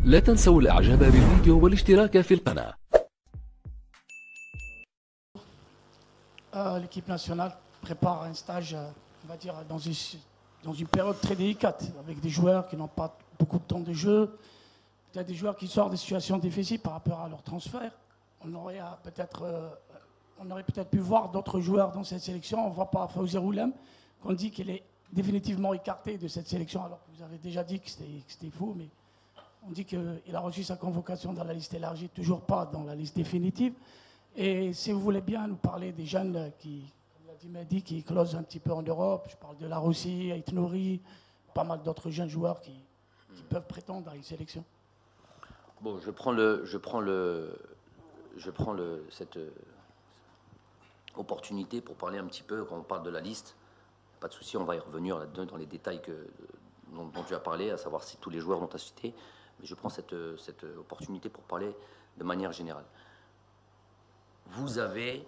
لا تنسوا الاعجاب بالفيديو والاشتراك في القناة. L'équipe nationale prépare un stage, on va dire, dans une période très délicate, avec des joueurs qui n'ont pas beaucoup de temps de jeu, peut-être des joueurs qui sortent des situations difficiles par rapport à leur transfert. On aurait peut-être pu voir d'autres joueurs dans cette sélection. On ne voit pas Fawzi Roulem, qu'on dit qu'il est définitivement écarté de cette sélection, alors que vous avez déjà dit que c'était faux, mais on dit qu'il a reçu sa convocation dans la liste élargie, toujours pas dans la liste définitive. Et si vous voulez bien nous parler des jeunes qui, comme l'a dit Mehdi, qui éclosent un petit peu en Europe, je parle de La Russie, Ait Nouri, pas mal d'autres jeunes joueurs qui peuvent prétendre à une sélection. Bon, cette opportunité pour parler un petit peu, quand on parle de la liste, pas de souci, on va y revenir là-dedans dans les détails dont tu as parlé, à savoir si tous les joueurs dont tu as cité, mais je prends cette opportunité pour parler de manière générale. Vous avez,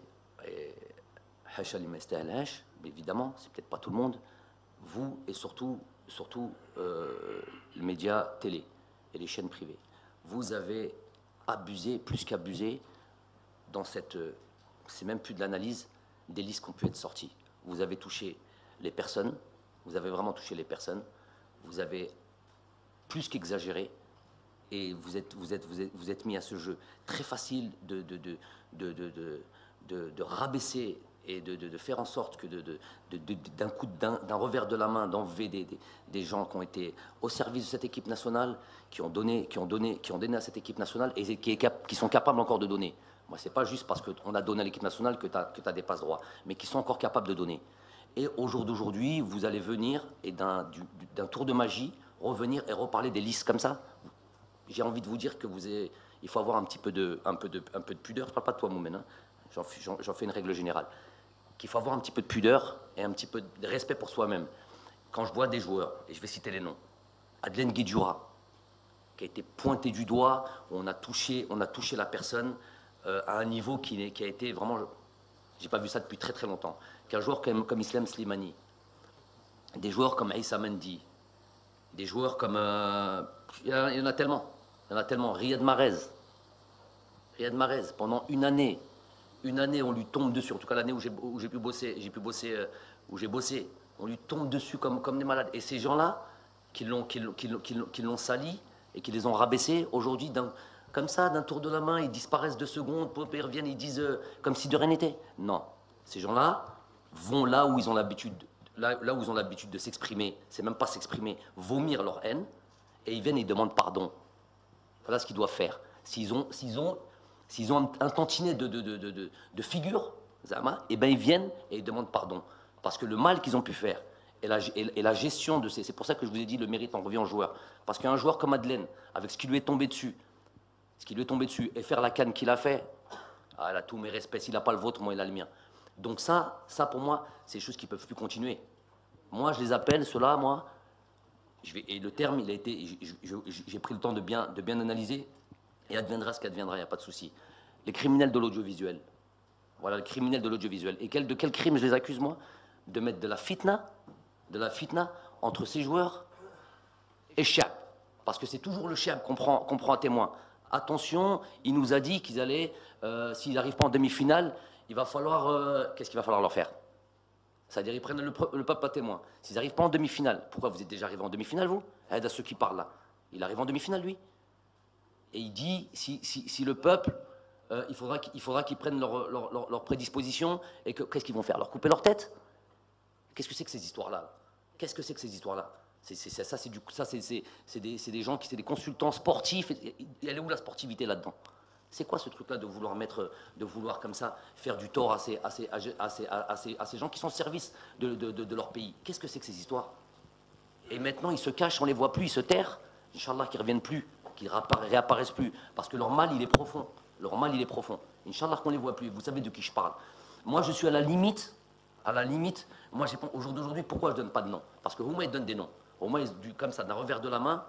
évidemment, c'est peut-être pas tout le monde, vous et surtout les médias télé et les chaînes privées, vous avez abusé, plus qu'abusé, dans cette, c'est même plus de l'analyse, des listes qui ont pu être sorties. Vous avez touché les personnes, vous avez vraiment touché les personnes, vous avez plus qu'exagéré, et vous êtes mis à ce jeu très facile de rabaisser et de faire en sorte que d'un revers de la main, d'enlever des gens qui ont été au service de cette équipe nationale, qui ont donné à cette équipe nationale et qui sont capables encore de donner. Moi, c'est pas juste parce qu'on a donné à l'équipe nationale que tu as des passe-droits, mais qui sont encore capables de donner. Et au jour d'aujourd'hui, vous allez venir et d'un tour de magie, revenir et reparler des listes comme ça. J'ai envie de vous dire que il faut avoir un peu de pudeur. Je ne parle pas de toi, Moumen, hein. J'en fais une règle générale. Qu'il faut avoir un petit peu de pudeur et un petit peu de respect pour soi-même. Quand je vois des joueurs, et je vais citer les noms, Adlen Guedjoura, qui a été pointé du doigt, où on a touché la personne à un niveau qui a été vraiment... J'ai pas vu ça depuis très très longtemps. Qu'un joueur comme Islam Slimani, des joueurs comme Aïssa Mendy, des joueurs comme... il y en a tellement. Il y en a tellement. Riyad Mahrez, pendant une année, on lui tombe dessus. En tout cas, l'année où j'ai bossé, on lui tombe dessus comme des malades. Et ces gens-là, qui l'ont sali et qui les ont rabaissés, aujourd'hui, comme ça, d'un tour de la main, ils disparaissent 2 secondes, ils reviennent, ils disent comme si de rien n'était. Non. Ces gens-là vont là où ils ont l'habitude, là où ils ont l'habitude de s'exprimer. C'est même pas s'exprimer, vomir leur haine. Et ils viennent et ils demandent pardon. Voilà ce qu'ils doivent faire. S'ils ont un tantinet de figure, Zama, eh ben ils viennent et ils demandent pardon. Parce que le mal qu'ils ont pu faire et la gestion de ces... C'est pour ça que je vous ai dit le mérite en revient au joueur. Parce qu'un joueur comme Adlen, avec ce qui lui est tombé dessus, et faire la canne qu'il a fait, elle a tous mes respects. S'il n'a pas le vôtre, moi il a le mien. Donc ça pour moi, c'est des choses qui ne peuvent plus continuer. Moi, je les appelle, ceux-là, moi... Et le terme, il a été, j'ai pris le temps de bien analyser, et adviendra ce qu'adviendra, il n'y a pas de souci. Les criminels de l'audiovisuel. Voilà, les criminels de l'audiovisuel. Et de quel crime je les accuse, moi? De mettre de la fitna entre ces joueurs et Chab. Parce que c'est toujours le Chab qu'on prend à témoin. Attention, il nous a dit qu'ils allaient, s'ils n'arrivent pas en demi-finale, il va falloir, qu'est-ce qu'il va falloir leur faire? C'est-à-dire ils prennent le peuple à témoin. S'ils n'arrivent pas en demi-finale, pourquoi vous êtes déjà arrivé en demi-finale, vous? Aide à ceux qui parlent là. Il arrive en demi-finale, lui. Et il dit, si le peuple, il faudra qu'ils prennent leur prédisposition, et qu'est-ce qu'ils vont faire? Leur couper leur tête? Qu'est-ce que c'est que ces histoires-là? Qu'est-ce que c'est que ces histoires-là? C'est des gens c'est des consultants sportifs. Elle est où la sportivité là-dedans? C'est quoi ce truc-là de vouloir comme ça faire du tort à ces gens qui sont au service de leur pays? Qu'est-ce que c'est que ces histoires? Et maintenant, ils se cachent, on ne les voit plus, ils se terrent. Inch'Allah, qu'ils ne reviennent plus, qu'ils ne réapparaissent plus. Parce que leur mal, il est profond. Inch'Allah, qu'on ne les voit plus. Vous savez de qui je parle. Moi, je suis à la limite, moi, au jour d'aujourd'hui, pourquoi je ne donne pas de nom? Parce que au moins, ils donnent des noms. Au moins, comme ça, d'un revers de la main,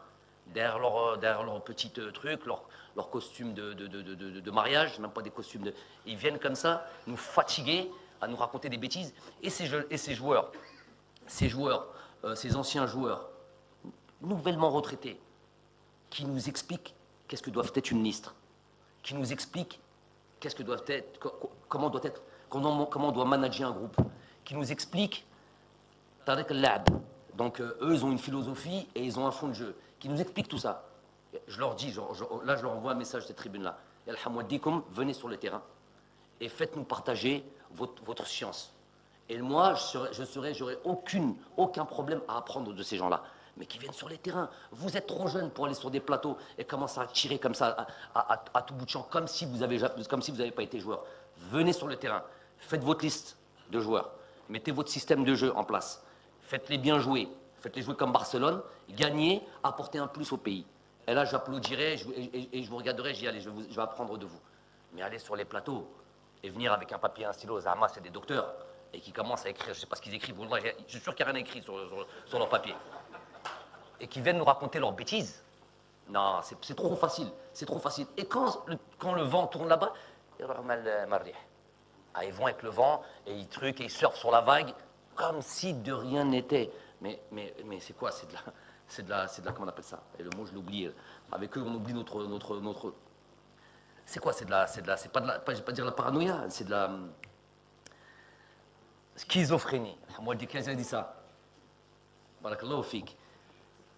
derrière leur petit truc, leur costume de mariage, même pas des costumes Ils viennent comme ça, nous fatiguer, à nous raconter des bêtises. Et ces joueurs, ces anciens joueurs, nouvellement retraités, qui nous expliquent qu'est-ce que doit être une ministre, qui nous explique qu'est-ce que doit être, comment on doit manager un groupe, qui nous explique Tariq al-La'b. Donc eux, ils ont une philosophie et ils ont un fond de jeu, qui nous explique tout ça. Je leur dis, là je leur envoie un message de cette tribune-là. Alhamoudikum, venez sur le terrain et faites-nous partager votre science. Et moi, j'aurais aucun problème à apprendre de ces gens-là. Mais qui viennent sur les terrains. Vous êtes trop jeunes pour aller sur des plateaux et commencer à tirer comme ça à tout bout de champ, comme si vous n'avez pas été joueur. Venez sur le terrain, faites votre liste de joueurs, mettez votre système de jeu en place, faites-les bien jouer, faites-les jouer comme Barcelone, gagnez, apportez un plus au pays. Et là, j'applaudirai et je vous regarderai, j'y allez, je vais apprendre de vous. Mais aller sur les plateaux et venir avec un papier et un stylo, Zahma, c'est des docteurs, et qui commencent à écrire, je ne sais pas ce qu'ils écrivent, je suis sûr qu'il n'y a rien écrit sur leur papier. Et qui viennent nous raconter leurs bêtises. Non, c'est trop facile, c'est trop facile. Et quand le vent tourne là-bas, ils vont avec le vent, et ils truquent, et ils surfent sur la vague, comme si de rien n'était. Mais c'est quoi? C'est de la, comment on appelle ça? Et le mot, je l'oublie. Avec eux, on oublie notre. C'est quoi? C'est pas de la, je vais pas dire la paranoïa, c'est de la schizophrénie. Moi, quelqu'un dit ça. Barakallahu fik.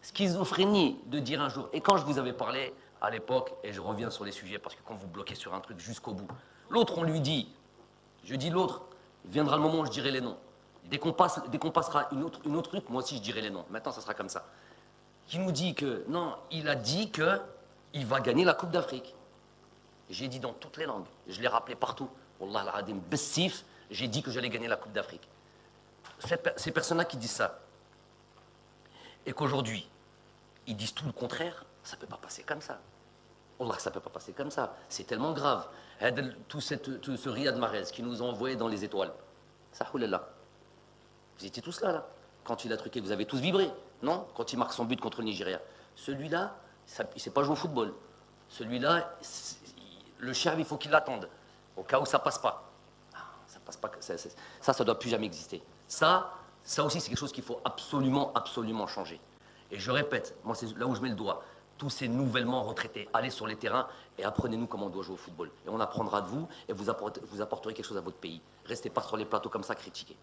Schizophrénie de dire un jour. Et quand je vous avais parlé à l'époque, et je reviens sur les sujets, parce que quand vous bloquez sur un truc jusqu'au bout, l'autre, on lui dit, je dis l'autre, viendra le moment où je dirai les noms. Dès qu'on passera une autre truc, moi aussi je dirai les noms. Maintenant, ça sera comme ça. Qui nous dit que, non, il a dit qu'il va gagner la Coupe d'Afrique. J'ai dit dans toutes les langues, je l'ai rappelé partout. Wallah al-Adim, Bessif, j'ai dit que j'allais gagner la Coupe d'Afrique. Ces personnes-là qui disent ça, et qu'aujourd'hui, ils disent tout le contraire, ça ne peut pas passer comme ça. Wallah, ça ne peut pas passer comme ça. C'est tellement grave. Tout ce Riyad Mahrez qui nous a envoyés dans les étoiles. Sahoulala. Vous étiez tous là. Quand il a truqué, vous avez tous vibré, non? Quand il marque son but contre le Nigeria. Celui-là, il ne sait pas jouer au football. Celui-là, le chef, il faut qu'il l'attende. Au cas où ça ne passe pas. Ça passe pas. Ça ne doit plus jamais exister. Ça aussi, c'est quelque chose qu'il faut absolument, absolument changer. Et je répète, moi, c'est là où je mets le doigt. Tous ces nouvellement retraités, allez sur les terrains et apprenez-nous comment on doit jouer au football. Et on apprendra de vous et vous apporterez quelque chose à votre pays. Restez pas sur les plateaux comme ça, critiquer.